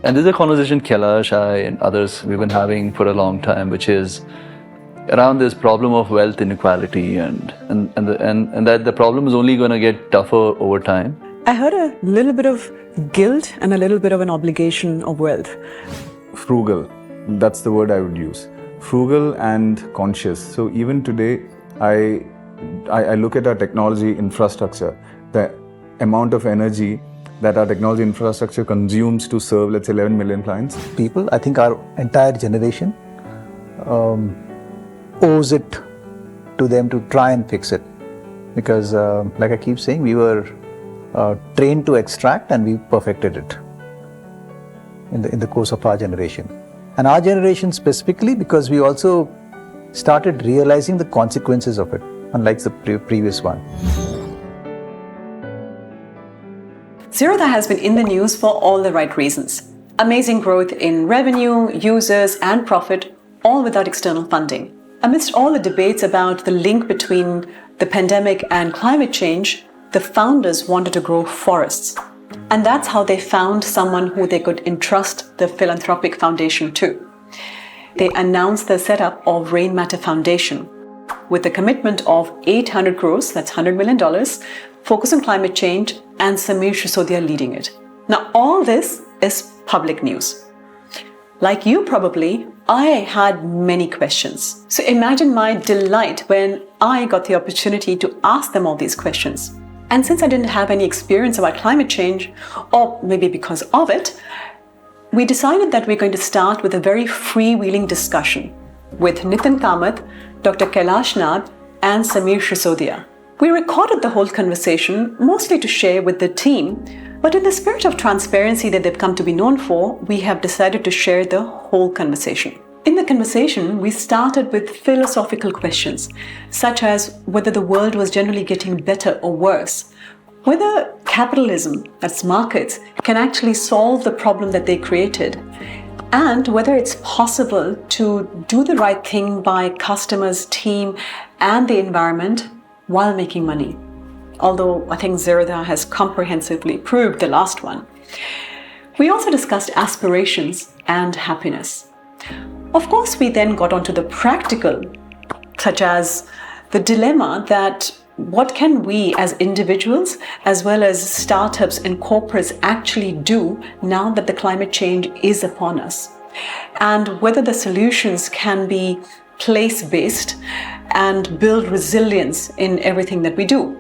And this is a conversation Kailash, I, and others we've been having for a long time, which is around this problem of wealth inequality, and that the problem is only going to get tougher over time. I heard a little bit of guilt and a little bit of an obligation of wealth. Frugal, that's the word I would use. Frugal and conscious. So even today, I look at our technology infrastructure, the amount of energy that our technology infrastructure consumes to serve, let's say, 11 million clients. People, I think our entire generation owes it to them to try and fix it. Because like I keep saying, we were trained to extract and we perfected it in the course of our generation. And our generation specifically because we also started realizing the consequences of it, unlike the previous one. Zerodha has been in the news for all the right reasons. Amazing growth in revenue, users, and profit, all without external funding. Amidst all the debates about the link between the pandemic and climate change, the founders wanted to grow forests. And that's how they found someone who they could entrust the philanthropic foundation to. They announced the setup of Rainmatter Foundation with a commitment of 800 crores, that's $100 million, focus on climate change, and Shisodia leading it. Now, all this is public news. Like you probably, I had many questions. So imagine my delight when I got the opportunity to ask them all these questions. And since I didn't have any experience about climate change, or maybe because of it, we decided that we're going to start with a very freewheeling discussion with Nithin, Kamath, Dr. Kailash, Nadh, and Shisodia. We recorded the whole conversation mostly to share with the team, but in the spirit of transparency that they've come to be known for, we have decided to share the whole conversation. In the conversation, we started with philosophical questions, such as whether the world was generally getting better or worse, whether capitalism, that's markets, can actually solve the problem that they created, and whether it's possible to do the right thing by customers, team, and the environment while making money. Although I think Zerodha has comprehensively proved the last one. We also discussed aspirations and happiness. Of course, we then got onto the practical, such as the dilemma that what can we as individuals, as well as startups and corporates actually do now that the climate change is upon us? And whether the solutions can be place-based and build resilience in everything that we do.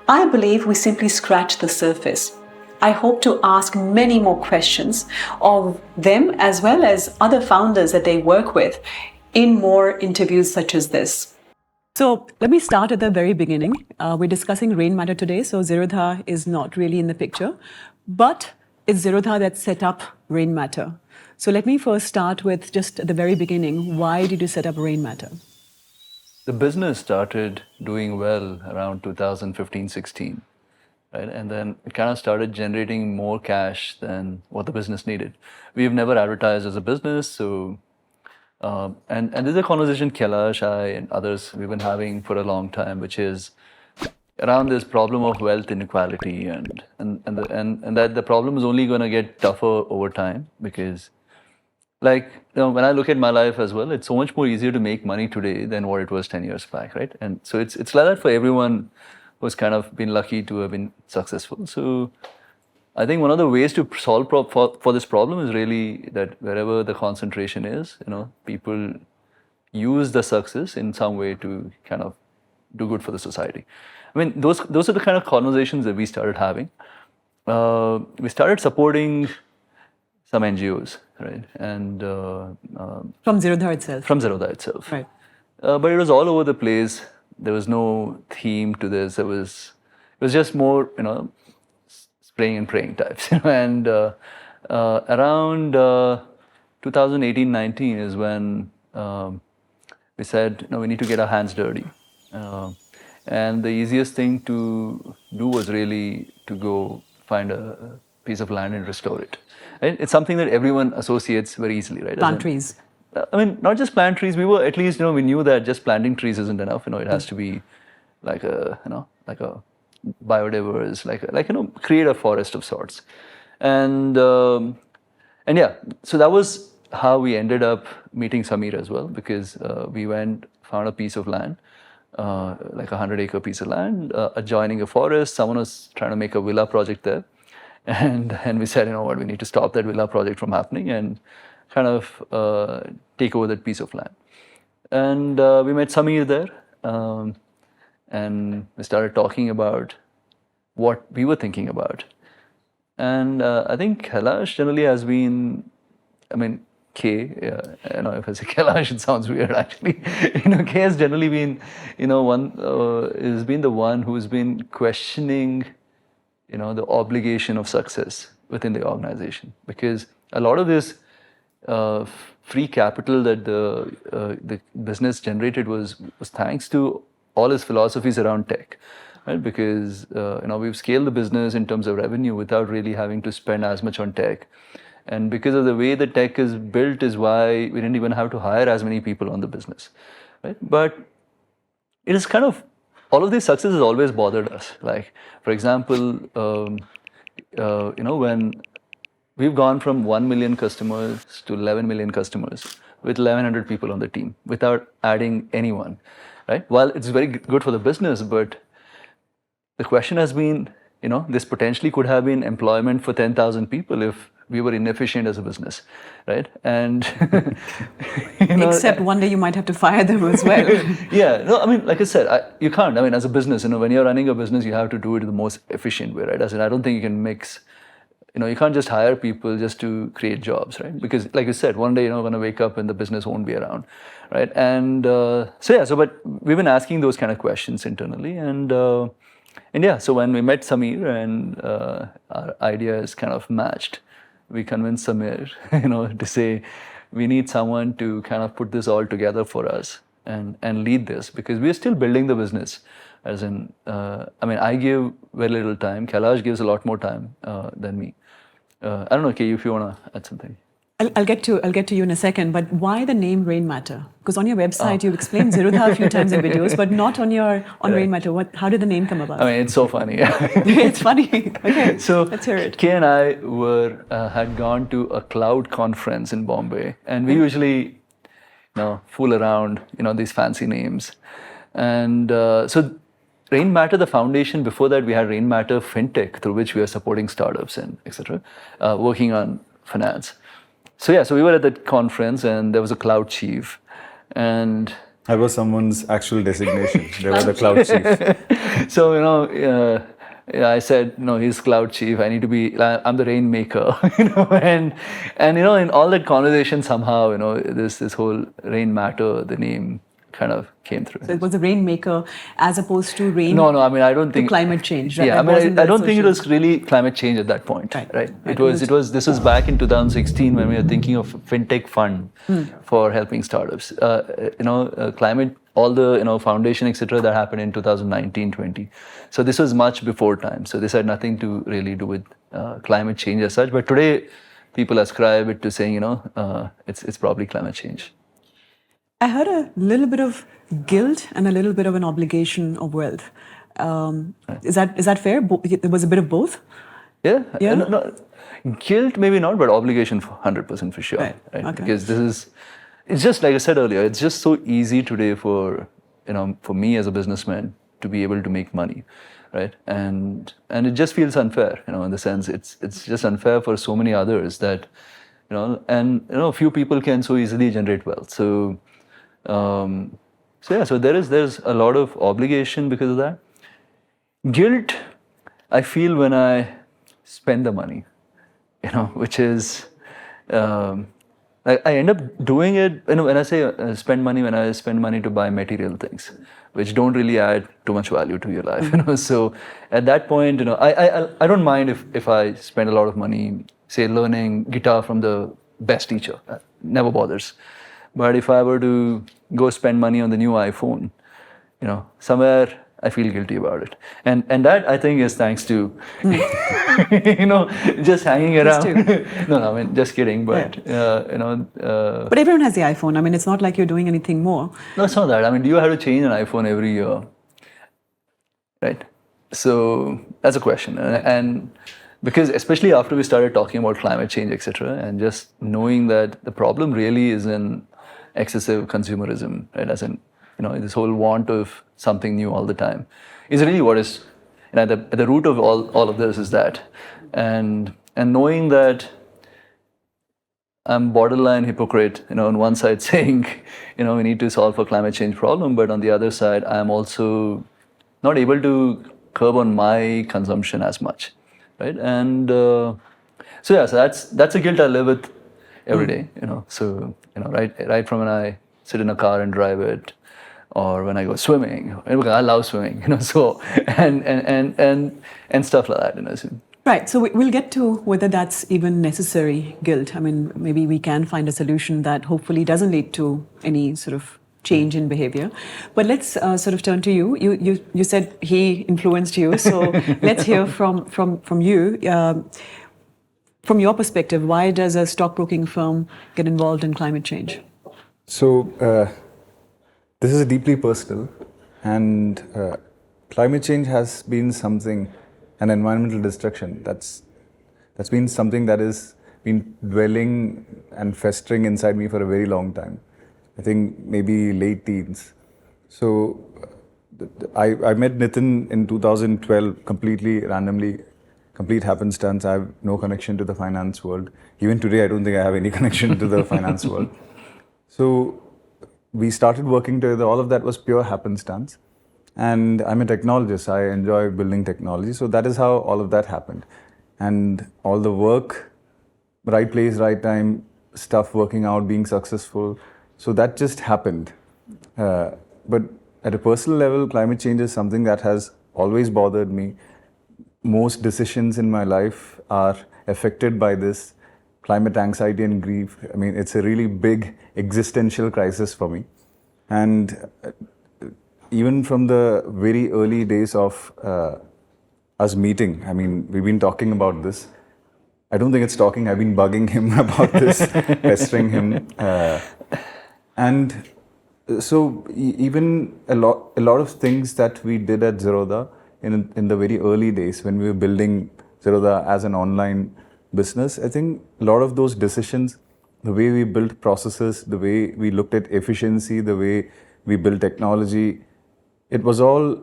I believe we simply scratched the surface. I hope to ask many more questions of them as well as other founders that they work with in more interviews such as this. So let me start at the very beginning. We're discussing Rainmatter today, so Zerodha is not really in the picture, but it's Zerodha that set up Rainmatter. So let me first start with just the very beginning. Why did you set up Rainmatter? The business started doing well around 2015-16, right? And then it kind of started generating more cash than what the business needed. We've never advertised as a business, so and this is a conversation Kailash, I, and others we've been having for a long time, which is around this problem of wealth inequality, and that the problem is only going to get tougher over time because. Like, when I look at my life as well, it's so much more easier to make money today than what it was 10 years back, right? And so it's like that for everyone who's kind of been lucky to have been successful. So I think one of the ways to solve for this problem is really that wherever the concentration is, people use the success in some way to kind of do good for the society. I mean, those are the kind of conversations that we started having. We started supporting some NGOs, right? And from Zerodha itself. From Zerodha itself, right? But it was all over the place. There was no theme to this. It was just more, spraying and praying types. And around 2018-19 is when we said, we need to get our hands dirty. And the easiest thing to do was really to go find a piece of land and restore it. Right? It's something that everyone associates very easily, right? Plant trees. I mean, not just plant trees. We were at least, we knew that just planting trees isn't enough. It has to be like a biodiverse, create a forest of sorts. And And yeah, so that was how we ended up meeting Samir as well, because we found a piece of land, like a 100-acre piece of land, adjoining a forest. Someone was trying to make a villa project there. And we said, you know what, we need to stop that villa project from happening and kind of take over that piece of land. And we met Samir there, and we started talking about what we were thinking about. And I think Kailash generally has been, I mean, K, I know if I say Kailash, it sounds weird actually. K has generally been, has been the one who's been questioning, the obligation of success within the organization. Because a lot of this free capital that the business generated was thanks to all his philosophies around tech. Right? Because we've scaled the business in terms of revenue without really having to spend as much on tech. And because of the way the tech is built is why we didn't even have to hire as many people on the business. Right? But it is kind of, all of this success has always bothered us. Like, for example, when we've gone from 1 million customers to 11 million customers with 1,100 people on the team without adding anyone. Right? While it's very good for the business, but the question has been, this potentially could have been employment for 10,000 people if we were inefficient as a business, right? And except one day you might have to fire them as well. Yeah, no, I mean, like I said, you can't. I mean, as a business, when you're running a business, you have to do it the most efficient way, right? I don't think you can mix. You can't just hire people just to create jobs, right? Because, like you said, one day you're not going to wake up and the business won't be around, right? And but we've been asking those kind of questions internally, and yeah, so when we met Samir and our ideas kind of matched, we convinced Samir, to say we need someone to kind of put this all together for us and lead this, because we are still building the business. As in, I give very little time. Kailash gives a lot more time than me. I don't know, Kay, if you want to add something. I'll get to you in a second, but why the name Rainmatter? Because on your website you explained Zerodha a few times in videos, but not on Rainmatter. How did the name come about? It's so funny. It's funny. Okay, so let's hear it. Kay and I had gone to a cloud conference in Bombay, and we usually, fool around, these fancy names, and so Rainmatter, the foundation, before that we had Rainmatter Fintech, through which we are supporting startups and etc., working on finance. So we were at that conference, and there was a cloud chief, and I was someone's actual designation. They were the cloud chief. So I said, no, he's cloud chief. I need to be. I'm the rainmaker, and in all that conversation somehow, this whole Rainmatter, the name kind of came through. So it was a rainmaker as opposed to rain. No, I don't think climate change. Right? Yeah, I don't think it was really climate change at that point. Right. It was. This was back in 2016 when we were thinking of fintech fund for helping startups. Climate, all the foundation, etc., that happened in 2019-20. So this was much before time. So this had nothing to really do with climate change as such. But today, people ascribe it to saying, it's probably climate change. I heard a little bit of guilt and a little bit of an obligation of wealth. Is that fair? There was a bit of both? Yeah. No, guilt maybe not, but obligation 100% for sure. Right? Okay. Because it's just like I said earlier, it's just so easy today for me as a businessman to be able to make money, right? And it just feels unfair, in the sense it's just unfair for so many others that, few people can so easily generate wealth. So there's a lot of obligation because of that. Guilt, I feel when I spend the money, which is, I end up doing it, when I say spend money, when I spend money to buy material things, which don't really add too much value to your life, So at that point, I don't mind if I spend a lot of money, say, learning guitar from the best teacher. Never bothers. But if I were to go spend money on the new iPhone, somewhere I feel guilty about it. And that, I think, is thanks to, just hanging around. No, just kidding. But, But everyone has the iPhone. It's not like you're doing anything more. No, it's not that. Do you have to change an iPhone every year? Right? So that's a question. And Because especially after we started talking about climate change, etc., and just knowing that the problem really is in excessive consumerism, right? As in, this whole want of something new all the time is really what is, at the root of all of this is that, and knowing that I'm borderline hypocrite, on one side saying, we need to solve for climate change problem, but on the other side, I'm also not able to curb on my consumption as much, right? And so that's a guilt I live with every day, So, right from when I sit in a car and drive it, or when I go swimming, I love swimming, so and stuff like that, So, Right. So we'll get to whether that's even necessary guilt. I mean, maybe we can find a solution that hopefully doesn't lead to any sort of change in behavior. But let's sort of turn to you. You said he influenced you. So let's hear from you. From your perspective, why does a stockbroking firm get involved in climate change? So this is deeply personal, and climate change has been something, an environmental destruction that's been something that has been dwelling and festering inside me for a very long time. I think maybe late teens. So I met Nithin in 2012 completely randomly, complete happenstance. I have no connection to the finance world. Even today, I don't think I have any connection to the finance world. So we started working together. All of that was pure happenstance. And I'm a technologist. I enjoy building technology. So that is how all of that happened. And all the work, right place, right time, stuff working out, being successful. So that just happened. But at a personal level, climate change is something that has always bothered me. Most decisions in my life are affected by this climate anxiety and grief. I mean, it's a really big existential crisis for me. And even from the very early days of us meeting, I mean, we've been talking about this. I don't think it's talking, I've been bugging him about this, pestering him. And so even a lot of things that we did at Zerodha in the very early days when we were building Zerodha as an online business, I think a lot of those decisions, the way we built processes, the way we looked at efficiency, the way we built technology, it was all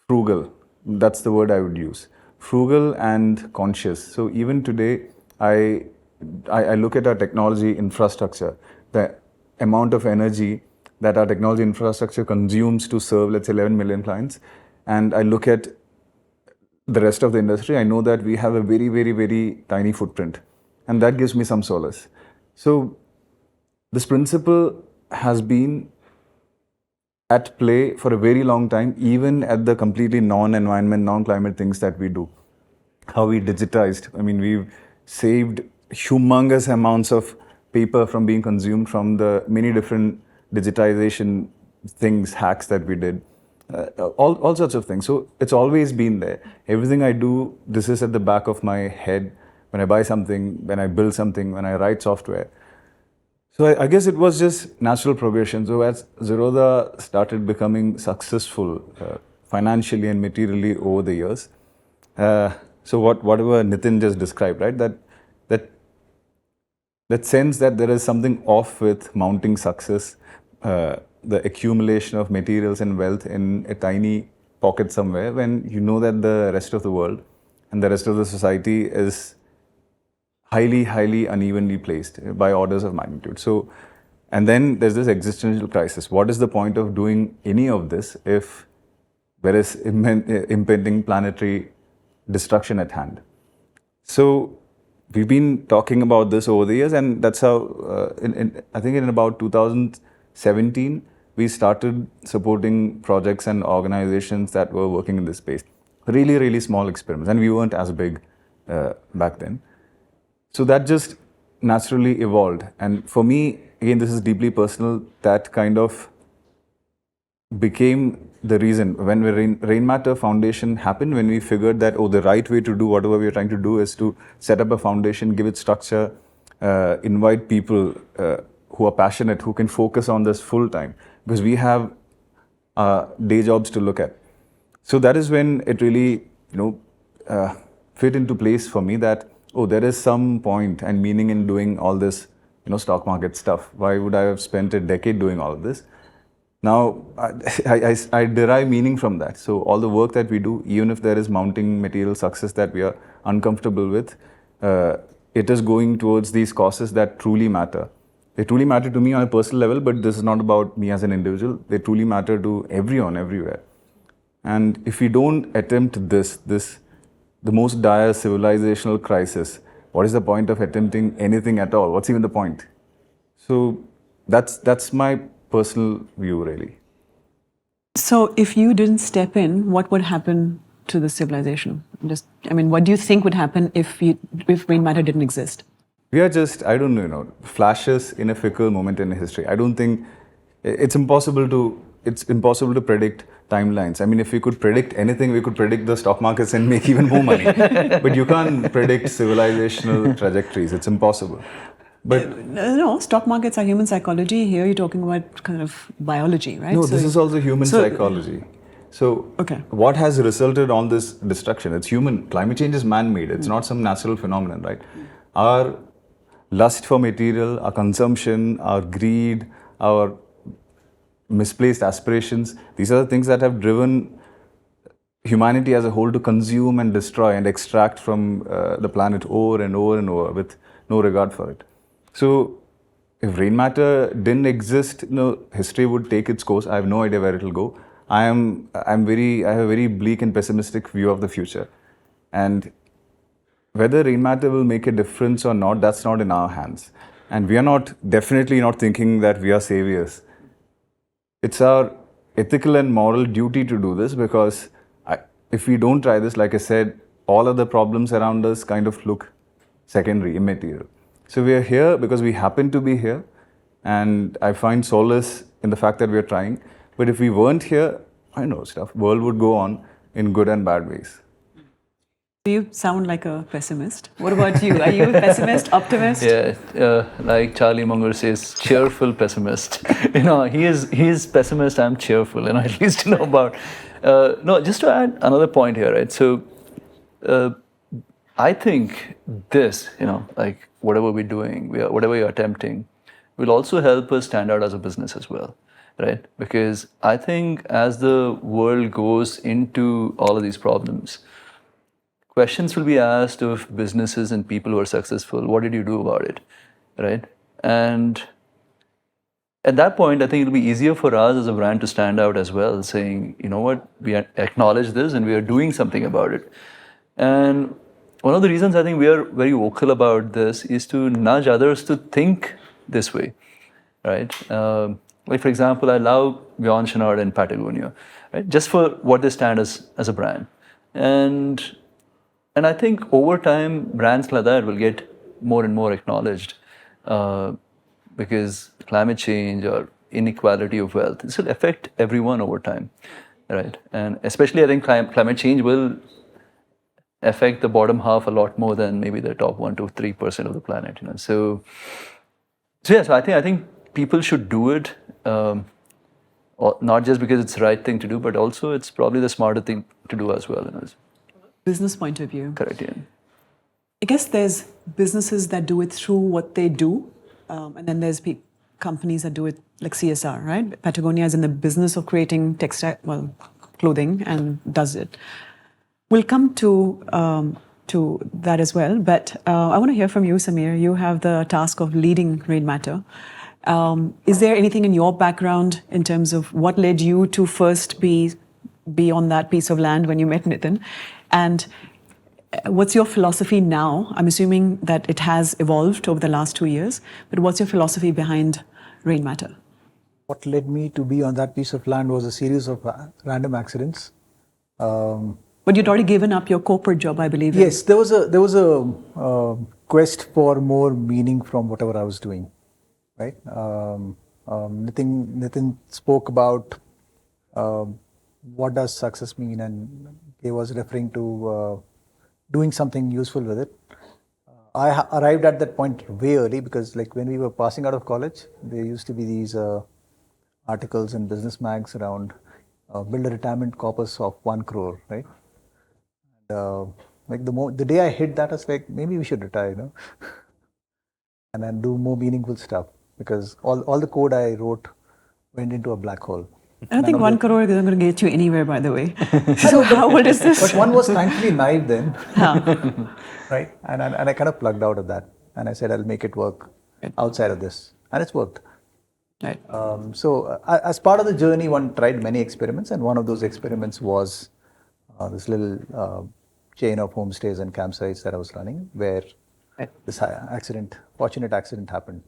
frugal. That's the word I would use. Frugal and conscious. So even today, I look at our technology infrastructure, the amount of energy that our technology infrastructure consumes to serve, let's say, 11 million clients, and I look at the rest of the industry, I know that we have a very, very, very tiny footprint, and that gives me some solace. So this principle has been at play for a very long time, even at the completely non-environment, non-climate things that we do. How we digitized. I mean, we've saved humongous amounts of paper from being consumed from the many different digitization things, hacks that we did. All sorts of things. So it's always been there. Everything I do, this is at the back of my head. When I buy something, when I build something, when I write software. So I guess it was just natural progression. So as Zerodha started becoming successful financially and materially over the years, so whatever Nithin just described, right? That sense that there is something off with mounting success, the accumulation of materials and wealth in a tiny pocket somewhere, when you know that the rest of the world and the rest of the society is highly, highly unevenly placed by orders of magnitude. So, and then there's this existential crisis. What is the point of doing any of this if there is impending planetary destruction at hand? So we've been talking about this over the years, and that's how, I think in about 2017, we started supporting projects and organizations that were working in this space. Really, really small experiments, and we weren't as big back then. So that just naturally evolved. And for me, again, this is deeply personal, that kind of became the reason. When Rainmatter Foundation happened, when we figured that, the right way to do whatever we're trying to do is to set up a foundation, give it structure, invite people who are passionate, who can focus on this full time, because we have day jobs to look at. So that is when it really, fit into place for me that, oh, there is some point and meaning in doing all this, stock market stuff. Why would I have spent a decade doing all of this? Now, I derive meaning from that. So all the work that we do, even if there is mounting material success that we are uncomfortable with, it is going towards these causes that truly matter. They truly matter to me on a personal level, but this is not about me as an individual. They truly matter to everyone, everywhere. And if we don't attempt this, the most dire civilizational crisis, what is the point of attempting anything at all? What's even the point? So that's my personal view, really. So, if you didn't step in, what would happen to the civilization? What do you think would happen if Rainmatter didn't exist? We are just, I don't know, flashes in a fickle moment in history. I don't think it's impossible to predict timelines. I mean, if we could predict anything, we could predict the stock markets and make even more money. But you can't predict civilizational trajectories. It's impossible. But no, stock markets are human psychology. Here you're talking about kind of biology, right? No, this is also human psychology. So what has resulted on this destruction? It's human. Climate change is man-made. It's not some natural phenomenon, right? Our lust for material, our consumption, our greed, our misplaced aspirations, these are the things that have driven humanity as a whole to consume and destroy and extract from the planet over and over and over with no regard for it. So if Rainmatter didn't exist, history would take its course. I have no idea where it will go. I have a very bleak and pessimistic view of the future. And whether Rainmatter will make a difference or not, that's not in our hands. And we are definitely not thinking that we are saviors. It's our ethical and moral duty to do this, because if we don't try this, like I said, all other problems around us kind of look secondary, immaterial. So we are here because we happen to be here, and I find solace in the fact that we are trying. But if we weren't here, I know stuff. World would go on in good and bad ways. You sound like a pessimist. What about you? Are you a pessimist, optimist? Yeah, like Charlie Munger says, cheerful pessimist. He is pessimist. I'm cheerful. At least to know about. No, just to add another point here, right? So, I think this, like whatever we're doing, whatever you're attempting, will also help us stand out as a business as well, right? Because I think as the world goes into all of these problems, questions will be asked of businesses and people who are successful. What did you do about it, right? And at that point, I think it'll be easier for us as a brand to stand out as well, saying, you know what, we acknowledge this and we are doing something about it. And one of the reasons I think we are very vocal about this is to nudge others to think this way, right? Like, for example, I love Bjorn Chenard and Patagonia, right? Just for what they stand as a brand. And I think over time, brands like that will get more and more acknowledged because climate change or inequality of wealth, this will affect everyone over time, right? And especially I think climate change will affect the bottom half a lot more than maybe the top 1 to 3% of the planet. So I think people should do it, not just because it's the right thing to do, but also it's probably the smarter thing to do as well. Business point of view. Correct. Yeah. I guess there's businesses that do it through what they do, and then there's companies that do it like CSR, right? Patagonia is in the business of creating clothing and does it. We'll come to that as well, but I want to hear from you, Samir. You have the task of leading Rainmatter. Is there anything in your background in terms of what led you to first be on that piece of land when you met Nithin? And what's your philosophy now? I'm assuming that it has evolved over the last 2 years, but what's your philosophy behind Rainmatter? What led me to be on that piece of land was a series of random accidents. But you'd already given up your corporate job, I believe. Yes, there was a quest for more meaning from whatever I was doing, right? Nithin spoke about what does success mean, and he was referring to doing something useful with it. I arrived at that point way early because, like, when we were passing out of college, there used to be these articles in business mags around build a retirement corpus of 1 crore, right? Like the day I hit that, I was like, maybe we should retire, and then do more meaningful stuff, because all the code I wrote went into a black hole. I don't think 1 crore isn't going to get you anywhere, by the way. So how old is this? But one was thankfully naive then, right? And I kind of plugged out of that, and I said I'll make it work outside of this, and it's worked. Right. So as part of the journey, one tried many experiments, and one of those experiments was this little chain of homestays and campsites that I was running, where this fortunate accident happened.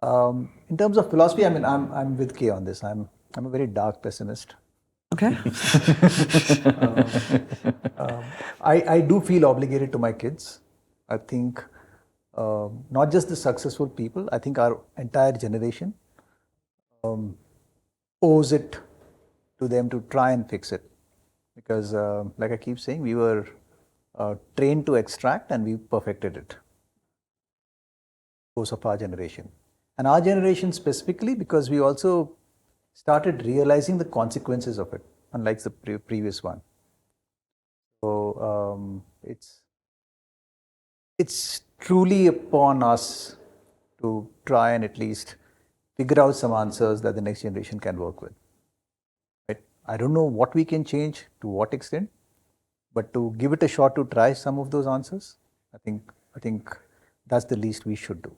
In terms of philosophy, I mean, I'm with Kay on this. I'm a very dark pessimist. Okay. I do feel obligated to my kids. I think not just the successful people, I think our entire generation owes it to them to try and fix it. Because like I keep saying, we were trained to extract and we perfected it. Course of our generation. And our generation specifically, because we also started realizing the consequences of it, unlike the previous one. So it's truly upon us to try and at least figure out some answers that the next generation can work with. Right? I don't know what we can change, to what extent, but to give it a shot to try some of those answers, I think that's the least we should do.